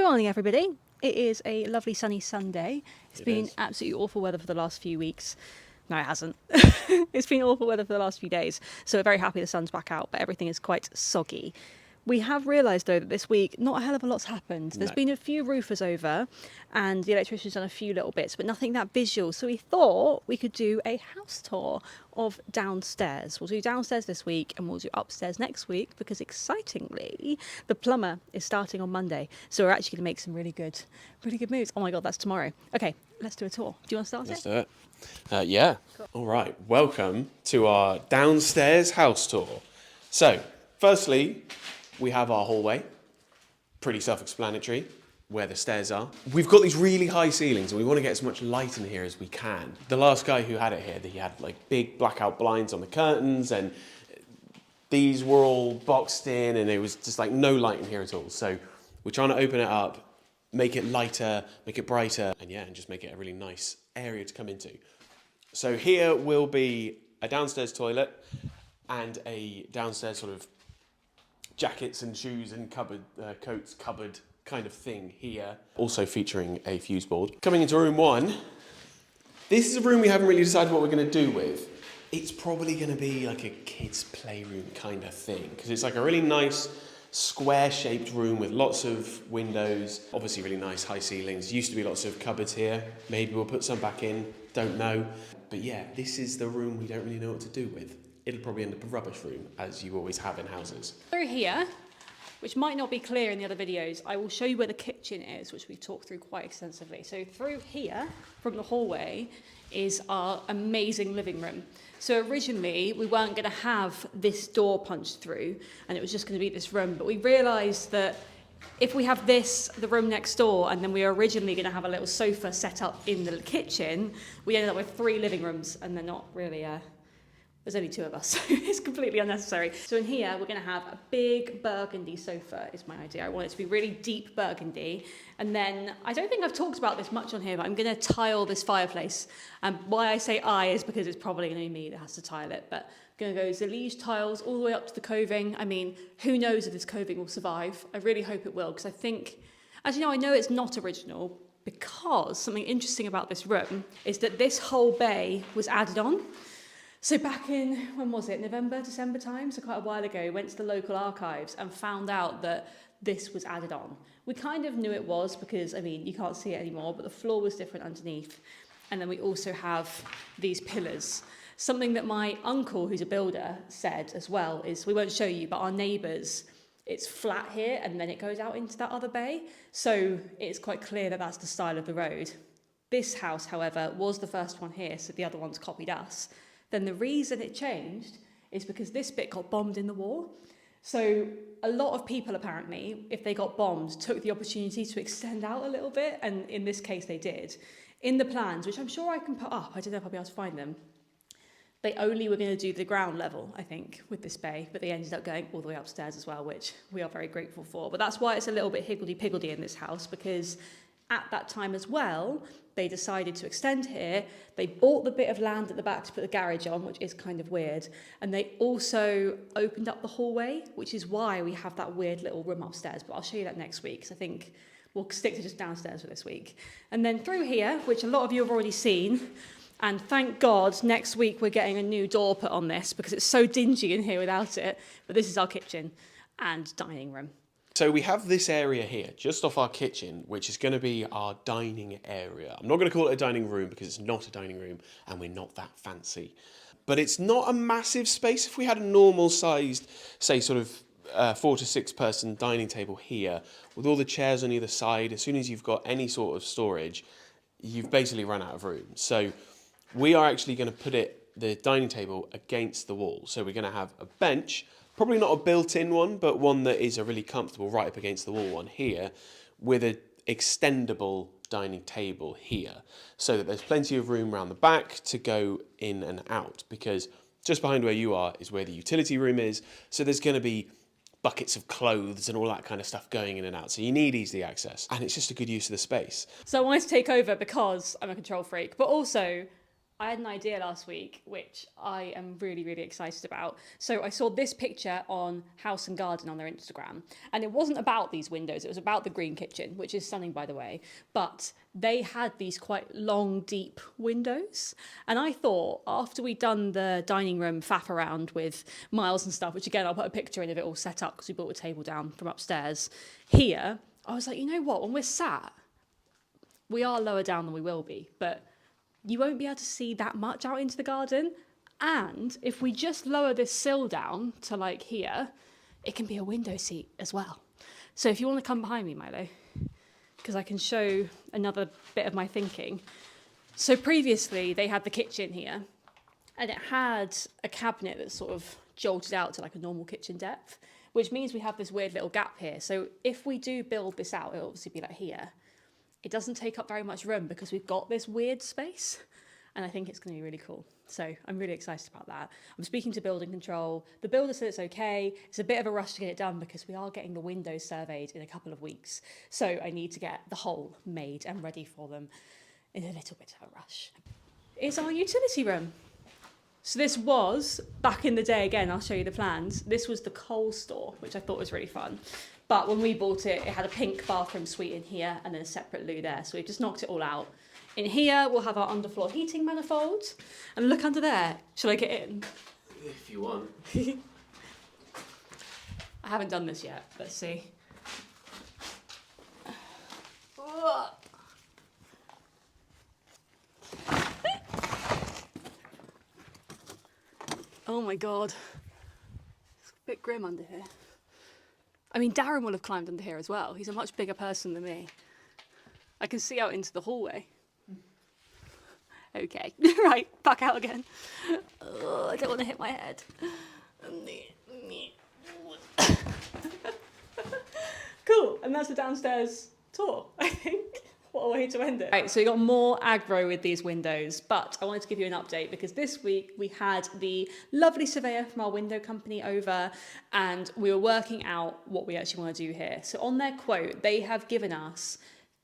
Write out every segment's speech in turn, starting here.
morning, everybody. It is a lovely sunny Sunday. It's been absolutely awful weather for the last few weeks. No, it hasn't. It's been awful weather for the last few days. So we're very happy the sun's back out, but everything is quite soggy. We have realised, though, that this week not a hell of a lot's happened. There's been a few roofers over and the electrician's done a few little bits, but nothing that visual. So we thought we could do a house tour of downstairs. We'll do downstairs this week and we'll do upstairs next week because, excitingly, the plumber is starting on Monday. So we're actually going to make some really good moves. Oh my God, that's tomorrow. Okay, let's do a tour. Do you want to start Let's do it. Yeah. Cool. All right. Welcome to our downstairs house tour. So, firstly, we have our hallway. Pretty self-explanatory where the stairs are. We've got these really high ceilings and we want to get as much light in here as we can. The last guy who had it here, he had like big blackout blinds on the curtains and these were all boxed in and there was just like no light in here at all. So we're trying to open it up, make it lighter, make it brighter, and just make it a really nice area to come into. So here will be a downstairs toilet and a downstairs sort of jackets and shoes and cupboard, coats, cupboard kind of thing here. Also featuring a fuse board. Coming into room one, this is a room we haven't really decided what we're going to do with. It's probably going to be like a kids' playroom kind of thing because it's like a really nice square-shaped room with lots of windows, obviously really nice high ceilings. Used to be lots of cupboards here. Maybe we'll put some back in, don't know. But yeah, this is the room we don't really know what to do with. It'll probably end up a rubbish room, as you always have in houses. Through here, which might not be clear in the other videos, I will show you where the kitchen is, which we talked through quite extensively. So through here, from the hallway, is our amazing living room. So originally, we weren't going to have this door punched through, and it was just going to be this room. But we realised that if we have this, the room next door, and then we were originally going to have a little sofa set up in the kitchen, we ended up with 3 living rooms, and they're not really... There's only 2 of us, so it's completely unnecessary. So in here, we're going to have a big burgundy sofa, is my idea. I want it to be really deep burgundy. And then, I don't think I've talked about this much on here, but I'm going to tile this fireplace. And why I say I is because it's probably going to be me that has to tile it. But I'm going to go Zallige tiles all the way up to the coving. I mean, who knows if this coving will survive? I really hope it will, because I think... As you know, I know it's not original, because something interesting about this room is that this whole bay was added on. So back in, when was it, November, December time, so quite a while ago, went to the local archives and found out that this was added on. We kind of knew it was because, I mean, you can't see it anymore, but the floor was different underneath. And then we also have these pillars. Something that my uncle, who's a builder, said as well is, we won't show you, but our neighbours, it's flat here and then it goes out into that other bay. So it's quite clear that that's the style of the road. This house, however, was the first one here, so the other ones copied us. Then the reason it changed is because this bit got bombed in the war. So a lot of people, apparently, if they got bombed, took the opportunity to extend out a little bit, and in this case they did. In the plans, which I'm sure I can put up, I don't know if I'll be able to find them, they only were going to do the ground level, I think, with this bay, but they ended up going all the way upstairs as well, which we are very grateful for. But that's why it's a little bit higgledy-piggledy in this house, because at that time as well, they decided to extend here. They bought the bit of land at the back to put the garage on, which is kind of weird. And they also opened up the hallway, which is why we have that weird little room upstairs. But I'll show you that next week, because I think we'll stick to just downstairs for this week. And then through here, which a lot of you have already seen, and thank God next week we're getting a new door put on this, because it's so dingy in here without it. But this is our kitchen and dining room. So we have this area here, just off our kitchen, which is going to be our dining area. I'm not going to call it a dining room because it's not a dining room and we're not that fancy. But it's not a massive space. If we had a normal sized, say sort of 4 to 6 person dining table here, with all the chairs on either side, as soon as you've got any sort of storage, you've basically run out of room. So we are actually going to put the dining table against the wall. So we're going to have a bench, probably not a built-in one, but one that is a really comfortable right up against the wall one here, with an extendable dining table here, so that there's plenty of room around the back to go in and out, because just behind where you are is where the utility room is, so there's going to be buckets of clothes and all that kind of stuff going in and out, so you need easy access, and it's just a good use of the space. So I wanted to take over because I'm a control freak, but also I had an idea last week, which I am really, really excited about. So I saw this picture on House and Garden on their Instagram, and it wasn't about these windows, it was about the green kitchen, which is stunning, by the way. But they had these quite long, deep windows. And I thought, after we'd done the dining room faff around with Miles and stuff, which again, I'll put a picture in of it all set up because we brought a table down from upstairs here, I was like, you know what, when we're sat, we are lower down than we will be, but you won't be able to see that much out into the garden. And if we just lower this sill down to like here, it can be a window seat as well. So if you want to come behind me, Milo, because I can show another bit of my thinking. So previously they had the kitchen here, and it had a cabinet that sort of jolted out to like a normal kitchen depth, which means we have this weird little gap here. So if we do build this out, it'll obviously be like here. It doesn't take up very much room because we've got this weird space, and I think it's going to be really cool. So I'm really excited about that. I'm speaking to building control. The builder said it's okay. It's a bit of a rush to get it done because we are getting the windows surveyed in a couple of weeks. So I need to get the whole made and ready for them in a little bit of a rush. It's our utility room. So this was, back in the day, again, I'll show you the plans. This was the coal store, which I thought was really fun. But when we bought it, it had a pink bathroom suite in here and then a separate loo there. So we've just knocked it all out. In here, we'll have our underfloor heating manifold. And look under there. Shall I get in? If you want. I haven't done this yet. Let's see. Oh my God. It's a bit grim under here. I mean, Darren will have climbed under here as well. He's a much bigger person than me. I can see out into the hallway. Okay, right, back out again. Oh, I don't want to hit my head. Cool, and that's the downstairs tour, I think. What a way to end it. Right, so we got more aggro with these windows, but I wanted to give you an update because this week we had the lovely surveyor from our window company over, and we were working out what we actually want to do here. So on their quote, they have given us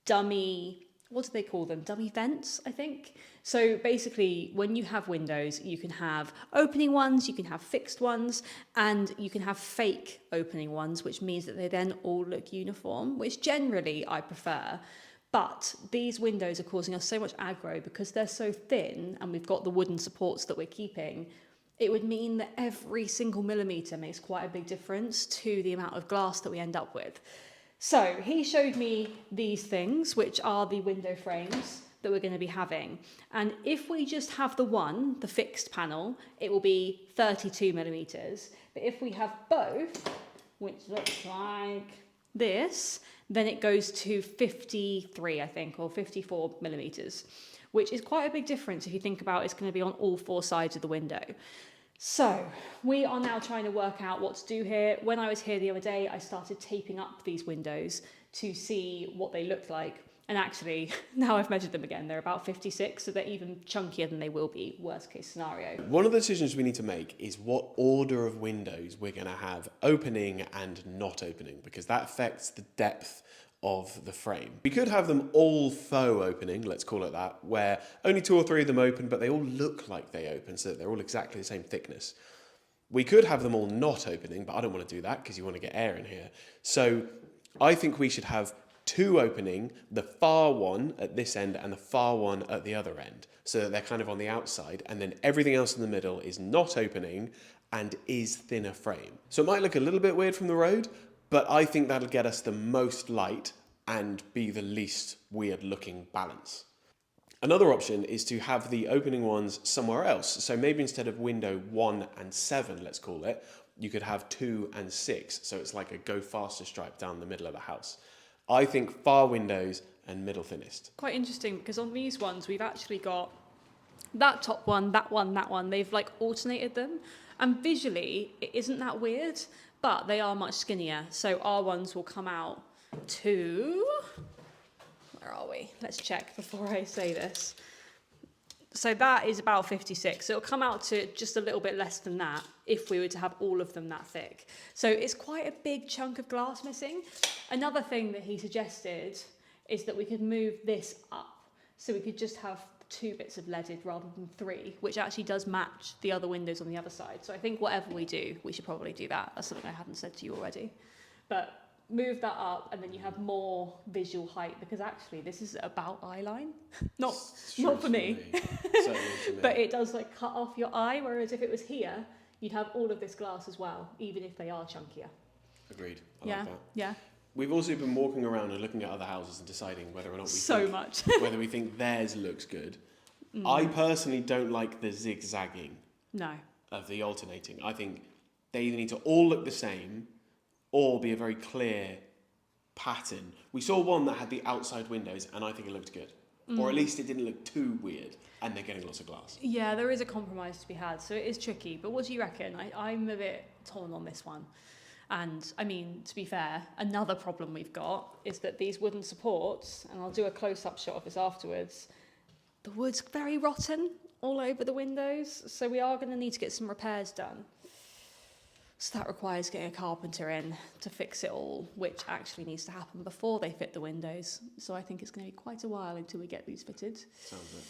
dummy, what do they call them? Dummy vents, I think. So basically, when you have windows, you can have opening ones, you can have fixed ones, and you can have fake opening ones, which means that they then all look uniform, which generally I prefer. But these windows are causing us so much aggro because they're so thin and we've got the wooden supports that we're keeping. It would mean that every single millimetre makes quite a big difference to the amount of glass that we end up with. So he showed me these things, which are the window frames that we're going to be having. And if we just have the fixed panel, it will be 32 millimetres. But if we have both, which looks like this, then it goes to 53, I think, or 54 millimetres, which is quite a big difference if you think about it's going to be on all four sides of the window. So we are now trying to work out what to do here. When I was here the other day, I started taping up these windows to see what they looked like. And actually, now I've measured them again, they're about 56, so they're even chunkier than they will be, worst case scenario. One of the decisions we need to make is what order of windows we're going to have opening and not opening, because that affects the depth of the frame. We could have them all faux opening, let's call it that, where only 2 or 3 of them open, but they all look like they open, so that they're all exactly the same thickness. We could have them all not opening, but I don't want to do that because you want to get air in here. So I think we should have 2 opening, the far one at this end and the far one at the other end, so that they're kind of on the outside, and then everything else in the middle is not opening and is thinner frame. So it might look a little bit weird from the road, but I think that'll get us the most light and be the least weird looking balance. Another option is to have the opening ones somewhere else. So maybe instead of window 1 and 7, let's call it, you could have 2 and 6. So it's like a go faster stripe down the middle of the house. I think far windows and middle thinnest. Quite interesting because on these ones, we've actually got that top one, that one, that one. They've like alternated them. And visually, it isn't that weird, but they are much skinnier. So our ones will come out to, where are we? Let's check before I say this. So that is about 56. So it'll come out to just a little bit less than that if we were to have all of them that thick. So it's quite a big chunk of glass missing. Another thing that he suggested is that we could move this up. So we could just have 2 bits of leaded rather than 3, which actually does match the other windows on the other side. So I think whatever we do, we should probably do that. That's something I haven't said to you already. But move that up and then you have more visual height, because actually this is about eye line. not for me. Certainly for me. But it does like cut off your eye, whereas if it was here, you'd have all of this glass as well, even if they are chunkier. Agreed. I Yeah, like that. yeah. We've also been walking around and looking at other houses and deciding whether or not whether we think theirs looks good. I personally don't like the zigzagging No. of the alternating. I think they either need to all look the same or be a very clear pattern. We saw one that had the outside windows and I think it looked good. Or at least it didn't look too weird, and they're getting lots of glass. Yeah, there is a compromise to be had, so it is tricky. But what do you reckon? I'm a bit torn on this one. And I mean, to be fair, another problem we've got is that these wooden supports, and I'll do a close-up shot of this afterwards, the wood's very rotten all over the windows, so we are going to need to get some repairs done. So that requires getting a carpenter in to fix it all, which actually needs to happen before they fit the windows. So I think it's going to be quite a while until we get these fitted. Sounds it.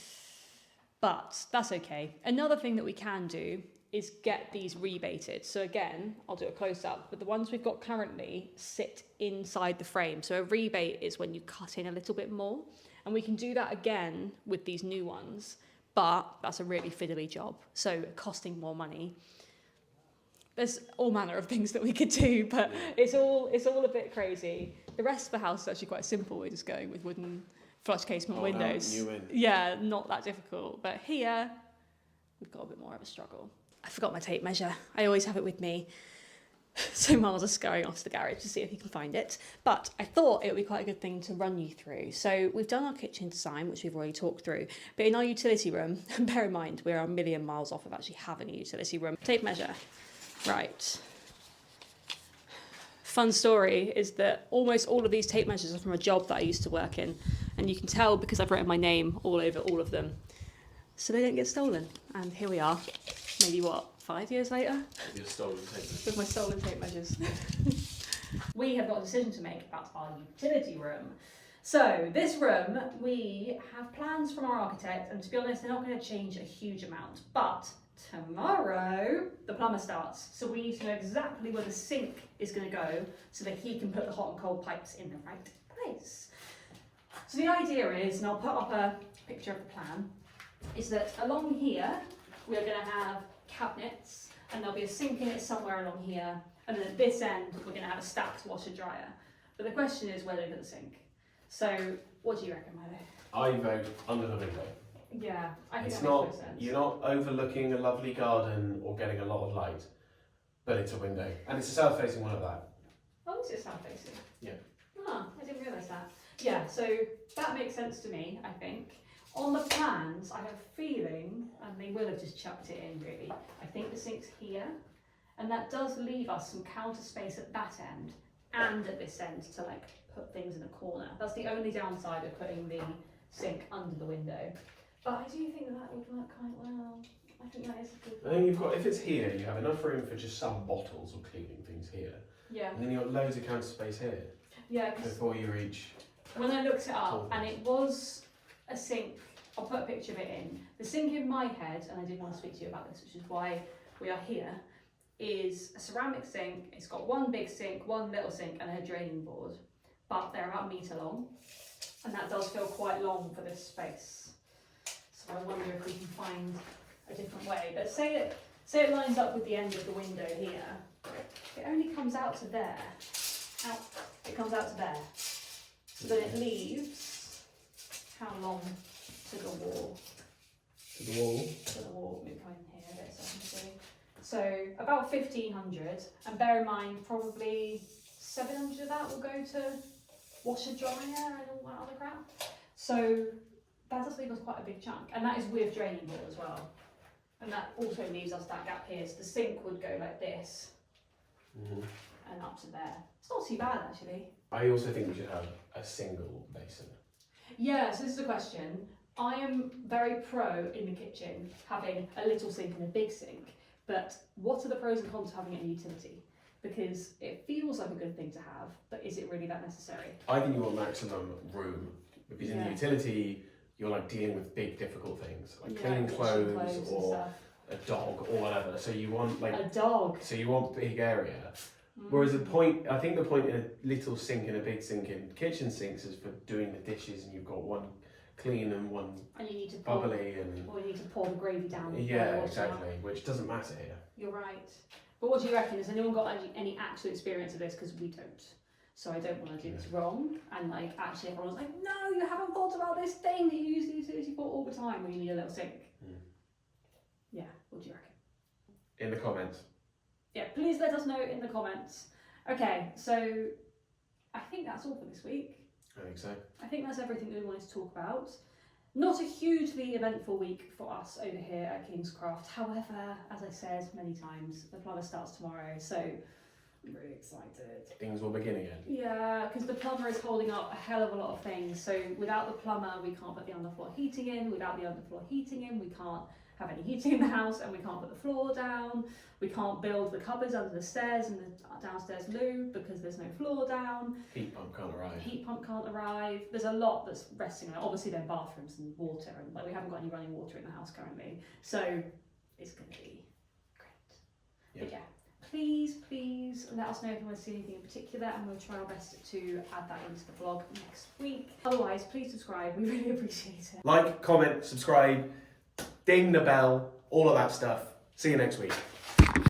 But that's okay. Another thing that we can do is get these rebated. So again, I'll do a close-up, but the ones we've got currently sit inside the frame. So a rebate is when you cut in a little bit more. And we can do that again with these new ones, but that's a really fiddly job. So costing more money. There's all manner of things that we could do, but it's all a bit crazy. The rest of the house is actually quite simple. We're just going with wooden flush casement windows. New in. Yeah, not that difficult. But here, we've got a bit more of a struggle. I forgot my tape measure. I always have it with me. So Miles is scurrying off to the garage to see if he can find it. But I thought it would be quite a good thing to run you through. So we've done our kitchen design, which we've already talked through. But in our utility room, and bear in mind, we're a million miles off of actually having a utility room. Tape measure. Right. Fun story is that almost all of these tape measures are from a job that I used to work in. And you can tell because I've written my name all over all of them. So they don't get stolen. And here we are. Maybe what, 5 years later? With your stolen tape measures. With my stolen tape measures. We have got a decision to make about our utility room. So this room, we have plans from our architect, and to be honest, they're not going to change a huge amount. But tomorrow, the plumber starts. So we need to know exactly where the sink is going to go so that he can put the hot and cold pipes in the right place. So the idea is, and I'll put up a picture of the plan, is that along here, we're going to have cabinets, and there'll be a sink in it somewhere along here, and then at this end we're going to have a stacked washer dryer. But the question is where to put the sink. So what do you reckon, Milo? I vote under the window. Yeah, I think It's that not, makes no sense. you're not overlooking a lovely garden or getting a lot of light, but it's a window. And it's a south-facing one at that. Oh, is it south facing? Yeah. Ah, I didn't realise that. Yeah, so that makes sense to me, I think. On the plans, I have a feeling, and they will have just chucked it in really, I think the sink's here, and that does leave us some counter space at that end and at this end to like put things in a corner. That's the only downside of putting the sink under the window. But I do think that would work quite well. I think that is a good I think you've got, if it's here, you have enough room for just some bottles or cleaning things here. Yeah. And then you've got loads of counter space here Yeah, because before you reach. when I looked it up, and it was a sink, I'll put a picture of it in. The sink in my head, and I did want to speak to you about this, which is why we are here, is a ceramic sink. It's got one big sink, one little sink, and a draining board. But they're about a metre long, and that does feel quite long for this space. So I wonder if we can find a different way. But say it lines up with the end of the window here. It only comes out to there. It comes out to there. So then it leaves how long to the wall? To the wall. To the wall. Let me come in here a bit so I can see. So about 1,500, and bear in mind probably 700 of that will go to washer dryer and all that other crap. So that does leave us quite a big chunk, and that is with draining board as well. And that also leaves us that gap here. So the sink would go like this and up to there. It's not too bad actually. I also think we should have a single basin. Yeah, so this is a question. I am very pro in the kitchen having a little sink and a big sink, but what are the pros and cons of having it in utility? Because it feels like a good thing to have, but is it really that necessary? I think you want maximum room, because in the Yeah. utility, you're like dealing with big difficult things like Yeah, cleaning washing clothes and or stuff. a dog or whatever. So you want like A dog. so you want big area. Whereas I think the point in a little sink and a big sink in kitchen sinks is for doing the dishes, and you've got one clean and one And you need to pour, bubbly and or you need to pour the gravy down. yeah, exactly, which doesn't matter here. You're right. But what do you reckon? Has anyone got any actual experience of this? Because we don't. So I don't want to do this wrong. And like actually everyone's like, no, you haven't thought about this thing that you use the utility for all the time when you need a little sink. Yeah, what do you reckon? In the comments. Yeah, please let us know in the comments. Okay, so I think that's all for this week. I think so. I think that's everything that we wanted to talk about. Not a hugely eventful week for us over here at Kingscroft. However, as I said many times, the plumber starts tomorrow, so I'm really excited. Things will begin again. Yeah, because the plumber is holding up a hell of a lot of things. So without the plumber, we can't put the underfloor heating in. Without the underfloor heating in, we can't have any heating in the house, and we can't put the floor down. We can't build the cupboards under the stairs and the downstairs loo because there's no floor down. Heat pump can't arrive. Heat pump can't arrive. There's a lot that's resting on it. Obviously, there are bathrooms and water, and like we haven't got any running water in the house currently, so it's going to be great. Yeah. But yeah, please let us know if you want to see anything in particular, and we'll try our best to add that into the vlog next week. Otherwise, please subscribe. We really appreciate it. Like, comment, subscribe, ding the bell, all of that stuff. See you next week.